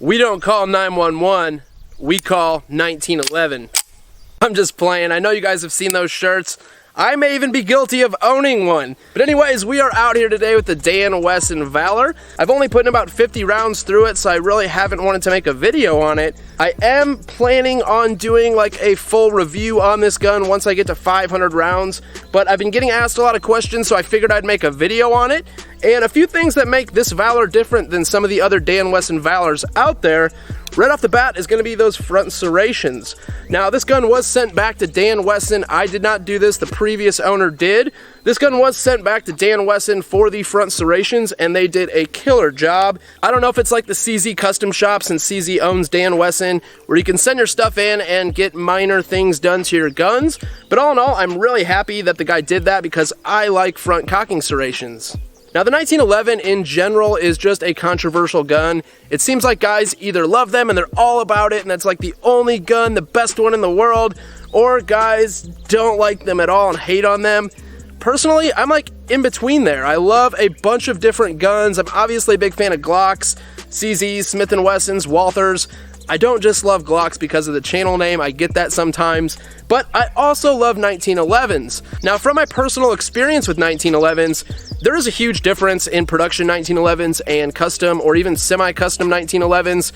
We don't call 911, we call 1911. I'm just playing. I know you guys have seen those shirts. I may even be guilty of owning one. But anyways, we are out here today with the Dan Wesson Valor. I've only put in about 50 rounds through it, so I really haven't wanted to make a video on it. I am planning on doing like a full review on this gun once I get to 500 rounds, but I've been getting asked a lot of questions, so I figured I'd make a video on it. And a few things that make this Valor different than some of the other Dan Wesson Valors out there. Right off the bat is going to be those front serrations. Now, this gun was sent back to Dan Wesson. I did not do this, the previous owner did. This gun was sent back to Dan Wesson for the front serrations, and they did a killer job. I don't know if it's like the CZ custom shops and CZ owns Dan Wesson, where you can send your stuff in and get minor things done to your guns. But all in all, I'm really happy that the guy did that because I like front cocking serrations. Now, the 1911 in general is just a controversial gun. It seems like guys either love them and they're all about it and that's like the only gun, the best one in the world, or guys don't like them at all and hate on them. Personally, I'm like in between there. I love a bunch of different guns. I'm obviously a big fan of Glocks, CZs, Smith & Wessons, Walthers. I don't just love Glocks because of the channel name, I get that sometimes, but I also love 1911s. Now, from my personal experience with 1911s, there is a huge difference in production 1911s and custom or even semi-custom 1911s.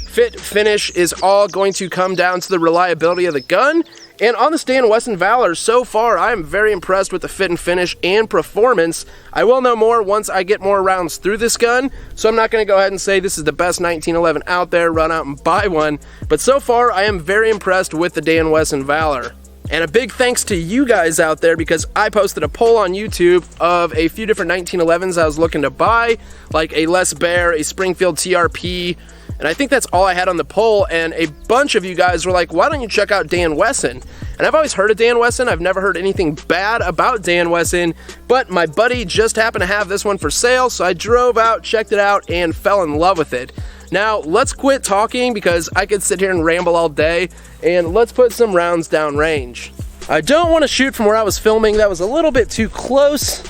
Fit, finish is all going to come down to the reliability of the gun. And on the Dan Wesson Valor, so far, I am very impressed with the fit and finish and performance. I will know more once I get more rounds through this gun, so I'm not going to go ahead and say this is the best 1911 out there, run out and buy one. But so far, I am very impressed with the Dan Wesson Valor. And a big thanks to you guys out there because I posted a poll on YouTube of a few different 1911s I was looking to buy, like a Les Baer, a Springfield TRP, and I think that's all I had on the poll, and a bunch of you guys were like, why don't you check out Dan Wesson? And I've always heard of Dan Wesson. I've never heard anything bad about Dan Wesson, but my buddy just happened to have this one for sale, so I drove out, checked it out, and fell in love with it. Now, let's quit talking because I could sit here and ramble all day, and let's put some rounds down range. I don't want to shoot from where I was filming. That was a little bit too close.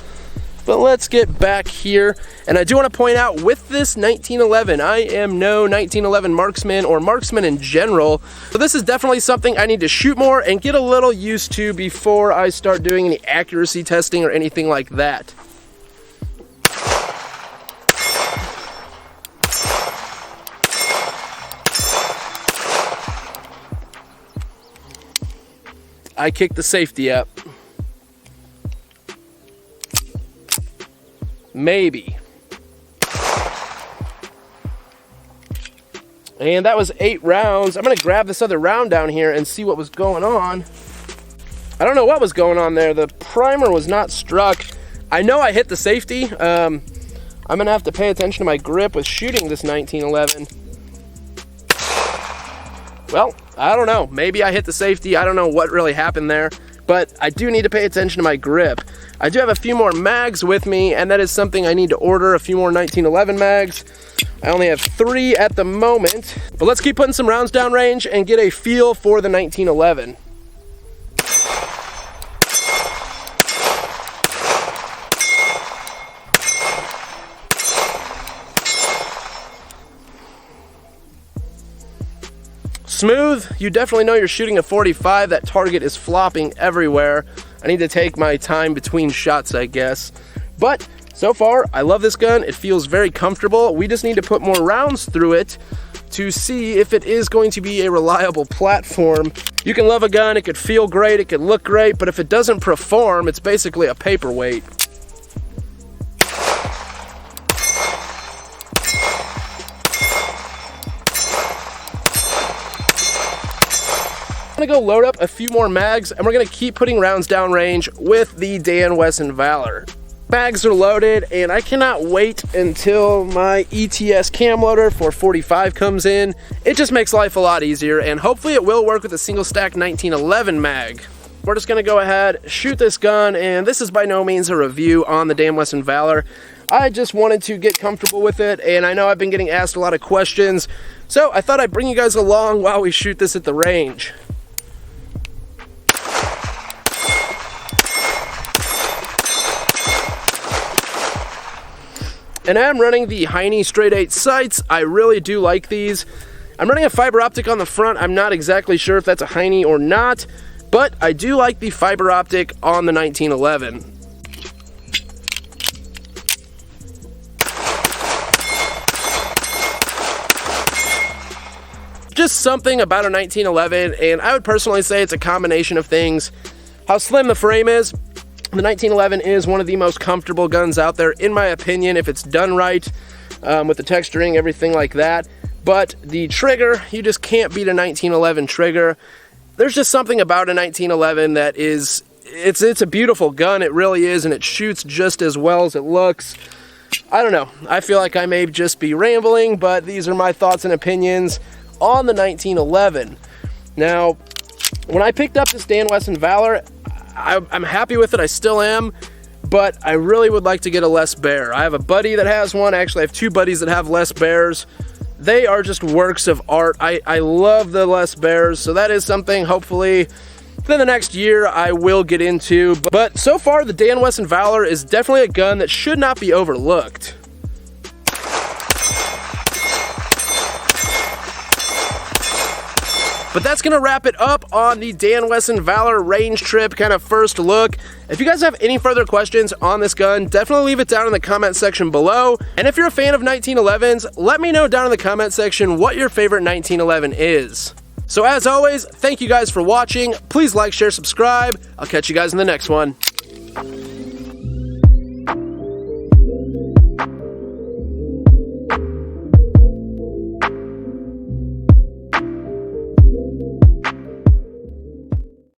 But let's get back here, and I do want to point out with this 1911, I am no 1911 marksman or marksman in general, so this is definitely something I need to shoot more and get a little used to before I start doing any accuracy testing or anything like that. I kicked the safety up. Maybe. And that was 8 rounds. I'm gonna grab this other round down here and see what was going on. I don't know what was going on there. The primer was not struck. I know I hit the safety. I'm gonna have to pay attention to my grip with shooting this 1911. Well, I don't know. Maybe I hit the safety. I don't know what really happened there, but I do need to pay attention to my grip. I do have a few more mags with me, and that is something I need to order, a few more 1911 mags. I only have 3 at the moment, but let's keep putting some rounds down range and get a feel for the 1911. Smooth. You definitely know you're shooting a 45. That target is flopping everywhere. I need to take my time between shots, I guess. But so far, I love this gun. It feels very comfortable. We just need to put more rounds through it to see if it is going to be a reliable platform. You can love a gun, it could feel great, it could look great, but if it doesn't perform, it's basically a paperweight. I'm gonna go load up a few more mags and we're gonna keep putting rounds down range with the Dan Wesson Valor. Mags are loaded and I cannot wait until my ETS cam loader for 45 comes in. It just makes life a lot easier and hopefully it will work with a single stack 1911 mag. We're just gonna go ahead, shoot this gun, and this is by no means a review on the Dan Wesson Valor. I just wanted to get comfortable with it, and I know I've been getting asked a lot of questions, so I thought I'd bring you guys along while we shoot this at the range. And I'm running the Heine straight 8 sights. I really do like these. I'm running a fiber optic on the front. I'm not exactly sure if that's a Heine or not, but I do like the fiber optic on the 1911. Just something about a 1911, and I would personally say it's a combination of things. How slim the frame is. The 1911 is one of the most comfortable guns out there, in my opinion, if it's done right, with the texturing, everything like that. But the trigger, you just can't beat a 1911 trigger. There's just something about a 1911 that is, it's a beautiful gun, it really is, and it shoots just as well as it looks. I don't know, I feel like I may just be rambling, but these are my thoughts and opinions on the 1911. Now, when I picked up this Dan Wesson Valor, I'm happy with it, I still am, but I really would like to get a Les Bear. I have a buddy that has one. Actually, I have 2 buddies that have Les Bears. They are just works of art. I love the Les Bears, so that is something hopefully within the next year I will get into. But so far, the Dan Wesson Valor is definitely a gun that should not be overlooked. But that's gonna wrap it up on the Dan Wesson Valor range trip kind of first look. If you guys have any further questions on this gun, definitely leave it down in the comment section below. And if you're a fan of 1911s, let me know down in the comment section what your favorite 1911 is. So as always, thank you guys for watching. Please like, share, subscribe. I'll catch you guys in the next one.